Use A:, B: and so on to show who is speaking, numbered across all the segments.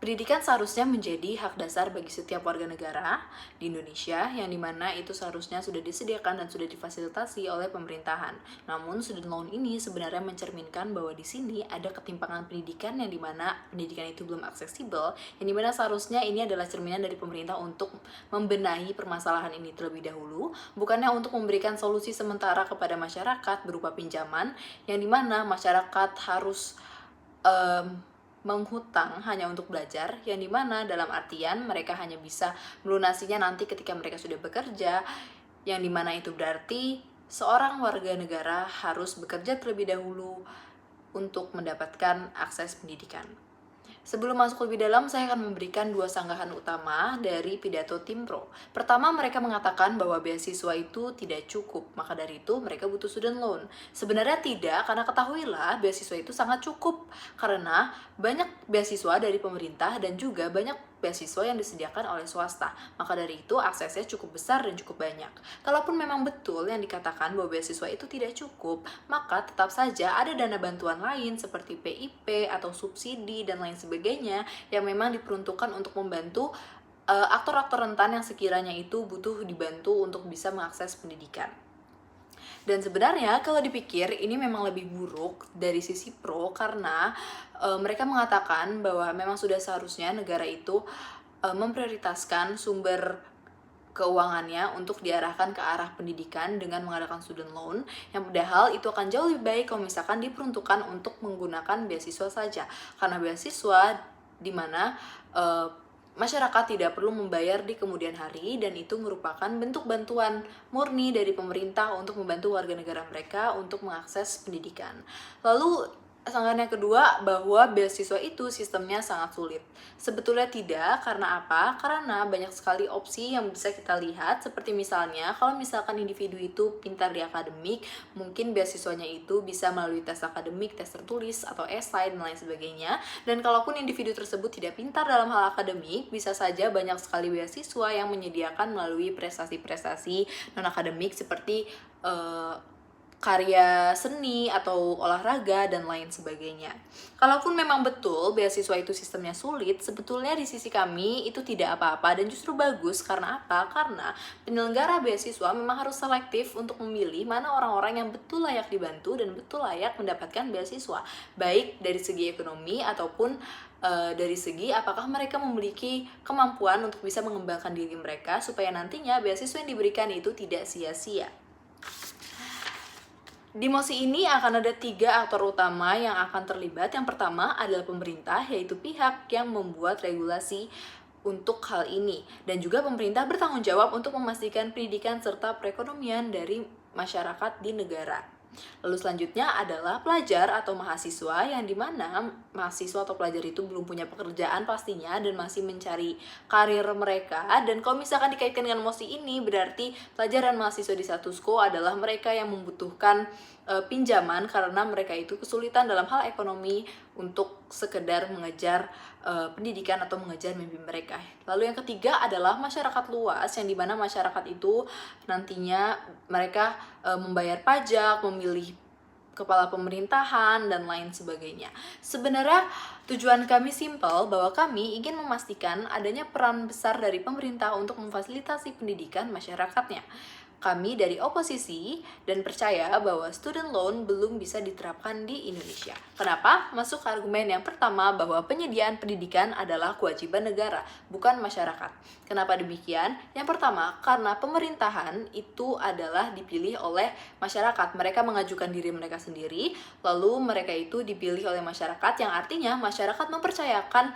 A: Pendidikan seharusnya menjadi hak dasar bagi setiap warga negara di Indonesia, yang dimana itu seharusnya sudah disediakan dan sudah difasilitasi oleh pemerintahan. Namun, student loan ini sebenarnya mencerminkan bahwa di sini ada ketimpangan pendidikan yang dimana pendidikan itu belum aksesibel, yang dimana seharusnya ini adalah cerminan dari pemerintah untuk membenahi permasalahan ini terlebih dahulu, bukannya untuk memberikan solusi sementara kepada masyarakat berupa pinjaman, yang dimana masyarakat harus menghutang hanya untuk belajar, yang dimana dalam artian mereka hanya bisa melunasinya nanti ketika mereka sudah bekerja, yang dimana itu berarti seorang warga negara harus bekerja terlebih dahulu untuk mendapatkan akses pendidikan. Sebelum masuk lebih dalam, saya akan memberikan dua sanggahan utama dari pidato tim pro. Pertama, mereka mengatakan bahwa beasiswa itu tidak cukup, maka dari itu mereka butuh student loan. Sebenarnya tidak, karena ketahuilah beasiswa itu sangat cukup, karena banyak beasiswa dari pemerintah dan juga banyak beasiswa yang disediakan oleh swasta. Maka dari itu aksesnya cukup besar dan cukup banyak. Kalaupun memang betul yang dikatakan bahwa beasiswa itu tidak cukup, maka tetap saja ada dana bantuan lain seperti PIP atau subsidi dan lain sebagainya yang memang diperuntukkan untuk membantu aktor-aktor rentan yang sekiranya itu butuh dibantu untuk bisa mengakses pendidikan. Dan sebenarnya kalau dipikir ini memang lebih buruk dari sisi pro, karena mereka mengatakan bahwa memang sudah seharusnya negara itu memprioritaskan sumber keuangannya untuk diarahkan ke arah pendidikan dengan mengadakan student loan, yang padahal itu akan jauh lebih baik kalau misalkan diperuntukkan untuk menggunakan beasiswa saja, karena beasiswa dimana masyarakat tidak perlu membayar di kemudian hari, dan itu merupakan bentuk bantuan murni dari pemerintah untuk membantu warga negara mereka untuk mengakses pendidikan. Lalu sanggahan yang kedua, bahwa beasiswa itu sistemnya sangat sulit. Sebetulnya tidak, karena apa? Karena banyak sekali opsi yang bisa kita lihat, seperti misalnya kalau misalkan individu itu pintar di akademik, mungkin beasiswanya itu bisa melalui tes akademik, tes tertulis, atau esai, dan lain sebagainya. Dan kalaupun individu tersebut tidak pintar dalam hal akademik, bisa saja banyak sekali beasiswa yang menyediakan melalui prestasi-prestasi non-akademik seperti karya seni atau olahraga dan lain sebagainya. Kalaupun memang betul beasiswa itu sistemnya sulit, sebetulnya di sisi kami itu tidak apa-apa dan justru bagus. Karena apa? Karena penyelenggara beasiswa memang harus selektif untuk memilih mana orang-orang yang betul layak dibantu dan betul layak mendapatkan beasiswa, baik dari segi ekonomi ataupun dari segi apakah mereka memiliki kemampuan untuk bisa mengembangkan diri mereka, supaya nantinya beasiswa yang diberikan itu tidak sia-sia. Di mosi ini akan ada 3 aktor utama yang akan terlibat. Yang pertama adalah pemerintah, yaitu pihak yang membuat regulasi untuk hal ini. Dan juga pemerintah bertanggung jawab untuk memastikan pendidikan serta perekonomian dari masyarakat di negara. Lalu selanjutnya adalah pelajar atau mahasiswa, yang dimana mahasiswa atau pelajar itu belum punya pekerjaan pastinya dan masih mencari karir mereka. Dan kalau misalkan dikaitkan dengan mosi ini, berarti pelajar dan mahasiswa di status quo adalah mereka yang membutuhkan pinjaman karena mereka itu kesulitan dalam hal ekonomi untuk sekedar mengejar pendidikan atau mengejar mimpi mereka. Lalu yang ketiga adalah masyarakat luas, yang dimana masyarakat itu nantinya mereka membayar pajak, memilih kepala pemerintahan, dan lain sebagainya. Sebenarnya tujuan kami simpel, bahwa kami ingin memastikan adanya peran besar dari pemerintah untuk memfasilitasi pendidikan masyarakatnya. Kami dari oposisi dan percaya bahwa student loan belum bisa diterapkan di Indonesia. Kenapa? Masuk ke argumen yang pertama, bahwa penyediaan pendidikan adalah kewajiban negara, bukan masyarakat. Kenapa demikian? Yang pertama, karena pemerintahan itu adalah dipilih oleh masyarakat. Mereka mengajukan diri mereka sendiri, lalu mereka itu dipilih oleh masyarakat, yang artinya masyarakat mempercayakan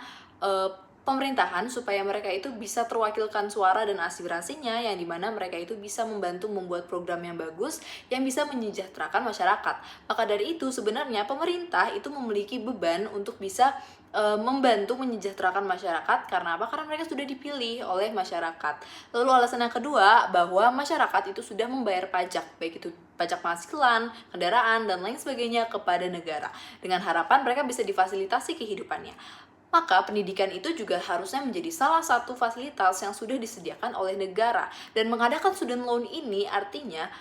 A: pemerintahan supaya mereka itu bisa terwakilkan suara dan aspirasinya, yang dimana mereka itu bisa membantu membuat program yang bagus yang bisa menyejahterakan masyarakat. Maka dari itu sebenarnya pemerintah itu memiliki beban untuk bisa membantu menyejahterakan masyarakat. Karena apa? Karena mereka sudah dipilih oleh masyarakat. Lalu alasan yang kedua, bahwa masyarakat itu sudah membayar pajak, baik itu pajak penghasilan, kendaraan, dan lain sebagainya kepada negara, dengan harapan mereka bisa difasilitasi kehidupannya. Maka pendidikan itu juga harusnya menjadi salah satu fasilitas yang sudah disediakan oleh negara. Dan mengadakan student loan ini artinya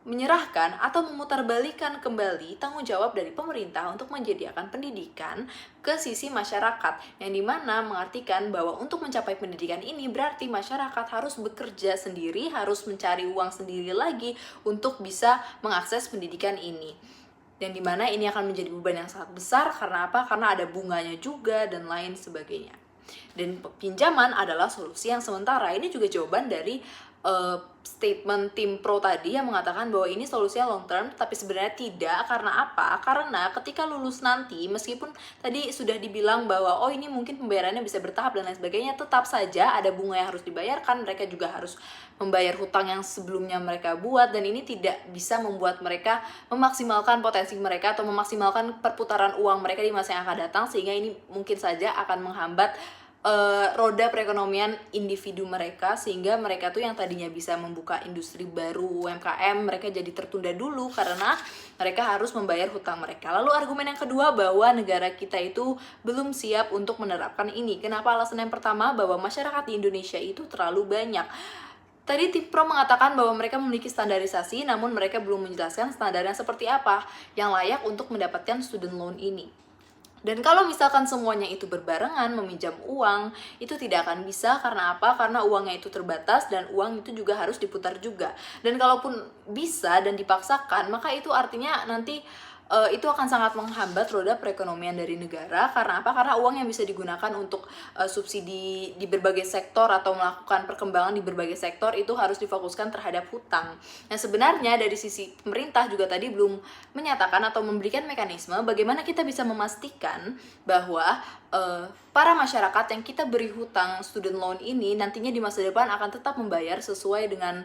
A: menyerahkan atau memutarbalikkan kembali tanggung jawab dari pemerintah untuk menyediakan pendidikan ke sisi masyarakat, yang dimana mengartikan bahwa untuk mencapai pendidikan ini berarti masyarakat harus bekerja sendiri, harus mencari uang sendiri lagi untuk bisa mengakses pendidikan ini. Dan dimana ini akan menjadi beban yang sangat besar, karena apa? Karena ada bunganya juga dan lain sebagainya. Dan pinjaman adalah solusi yang sementara. Ini juga jawaban dari statement tim pro tadi yang mengatakan bahwa ini solusinya long term, tapi sebenarnya tidak. Karena apa? Karena ketika lulus nanti, meskipun tadi sudah dibilang bahwa oh ini mungkin pembayarannya bisa bertahap dan lain sebagainya, tetap saja ada bunga yang harus dibayarkan. Mereka juga harus membayar hutang yang sebelumnya mereka buat, dan ini tidak bisa membuat mereka memaksimalkan potensi mereka atau memaksimalkan perputaran uang mereka di masa yang akan datang, sehingga ini mungkin saja akan menghambat roda perekonomian individu mereka, sehingga mereka tuh yang tadinya bisa membuka industri baru UMKM, mereka jadi tertunda dulu karena mereka harus membayar hutang mereka. Lalu argumen yang kedua bahwa negara kita itu belum siap untuk menerapkan ini. Kenapa? Alasan yang pertama bahwa masyarakat di Indonesia itu terlalu banyak. Tadi tim pro mengatakan bahwa mereka memiliki standarisasi, namun mereka belum menjelaskan standarnya seperti apa yang layak untuk mendapatkan student loan ini. Dan kalau misalkan semuanya itu berbarengan meminjam uang, itu tidak akan bisa. Karena apa? Karena uangnya itu terbatas dan uang itu juga harus diputar juga. Dan kalaupun bisa dan dipaksakan, maka itu artinya nanti itu akan sangat menghambat roda perekonomian dari negara. Karena apa? Karena uang yang bisa digunakan untuk subsidi di berbagai sektor atau melakukan perkembangan di berbagai sektor itu harus difokuskan terhadap hutang. Nah, sebenarnya dari sisi pemerintah juga tadi belum menyatakan atau memberikan mekanisme bagaimana kita bisa memastikan bahwa para masyarakat yang kita beri hutang student loan ini nantinya di masa depan akan tetap membayar sesuai dengan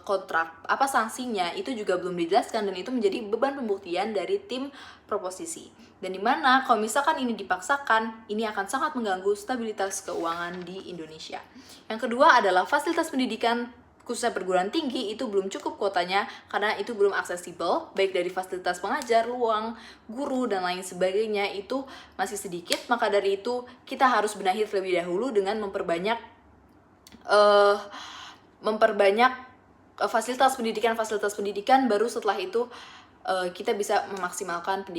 A: kontrak. Apa sanksinya itu juga belum dijelaskan, dan itu menjadi beban pembuktian dari tim proposisi. Dan dimana kalau misalkan ini dipaksakan, ini akan sangat mengganggu stabilitas keuangan di Indonesia. Yang kedua adalah fasilitas pendidikan khususnya perguruan tinggi itu belum cukup kuotanya, karena itu belum aksesibel, baik dari fasilitas pengajar, ruang guru, dan lain sebagainya itu masih sedikit. Maka dari itu kita harus benahi terlebih dahulu dengan memperbanyak fasilitas pendidikan, baru setelah itu kita bisa memaksimalkan pendidikan.